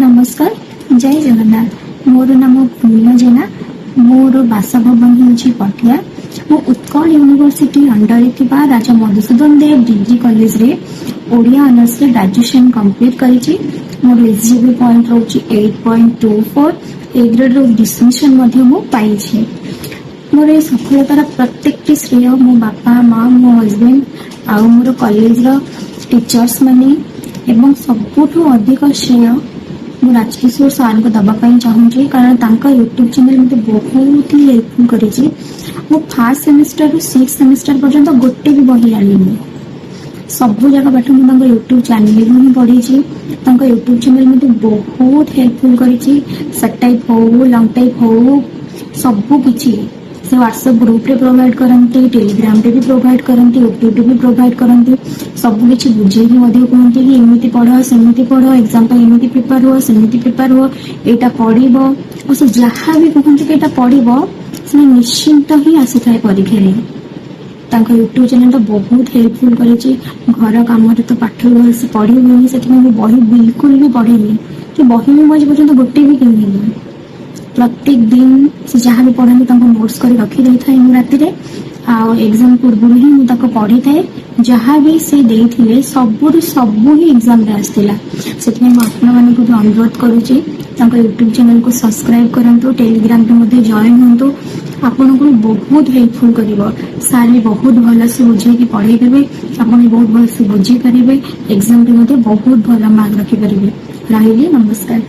नमस्कार जय जगन्नाथ। मोर नाम भूमिमा जेना। मोर बासभवन हूँ पटिया। मु उत्कल यूनिवर्सिटी अंडर थिबा राजा मधुसूदन देव डिग्री कॉलेज रे ओडिया ऑनर्स रे ग्रेजुएशन कंप्लीट करिछि। मोर एसजीबी पॉइंट रहउछि 8.24। ए ग्रेड रो डिस्टिंक्शन मध्ये मु पाइछि। मोर ए सफलतार प्रत्येक श्रेय मो बापा माँ मो हजबैंड आ मोर कॉलेज रो टीचर्स माने एवं सबुठु अधिक श्रेय मु राजकिशोर सार को दबा चाहूँगी, कारण तांका यूट्यूब चैनल मते बहुत ही हेल्पफुल करिछि। मु फर्स्ट सेमेस्टर रु 6th सेमेस्टर पर्यंत गोटे भी बही आनिनी। सबु जगह पाठ मु तांका यूट्यूब चैनल ही पढ़ी। तांका यूट्यूब चैनल मते बहुत हेल्पफुल करिछि। शॉर्ट टाइप हो लॉन्ग टाइप हो सबु किछि से व्हाट्सएप ग्रुप रे प्रोवाइड करंती, टेलीग्राम रे भी प्रोवाइड करंती, यूट्यूब रे भी प्रोवाइड करंती। सब किछि बुझेकी मध्ये कहंती कि एमिति पढ़ो सेमिति पढ़ो, एग्जाम पे एमिति प्रिपेयर हो सेमिति प्रिपेयर हो, एटा पढ़िबो और से जहाँ भी कहंती कि एटा पढ़िबो से निश्चिंत ही आसी थाए परीक्षा रे। तांका यूट्यूब चैनल तो बहुत हेल्पफुल करिछि। घर काम रे तो पाठ से पढ़िबो सेति में बही बिल्कुल भी पढ़ेनी कि बही में आज पर्यंत गोटे भी किनिनी। प्रत्येक दिन से जहाँ भी पढ़ानी नोट्स कर रखी दे था राति एग्जाम पूर्व ही मुझे पढ़ी थाए। जहाँ भी से देइथिले सबू ही एग्जाम रे आसतिला। सेति में आपण मानक भी अनुरोध करूची यूट्यूब चैनल को सब्सक्राइब करंतु, टेलीग्राम पे मध्ये जॉइन होंतु। आपन को बहुत हेल्पफुल करिवो। सार भी बहुत भल से बुझे कि पढ़ाई देबे, आपन बहुत भल से बुझी परिबे। एग्जाम पे मध्ये बहुत भल मार्क रखि परिबे। रहिली नमस्कार।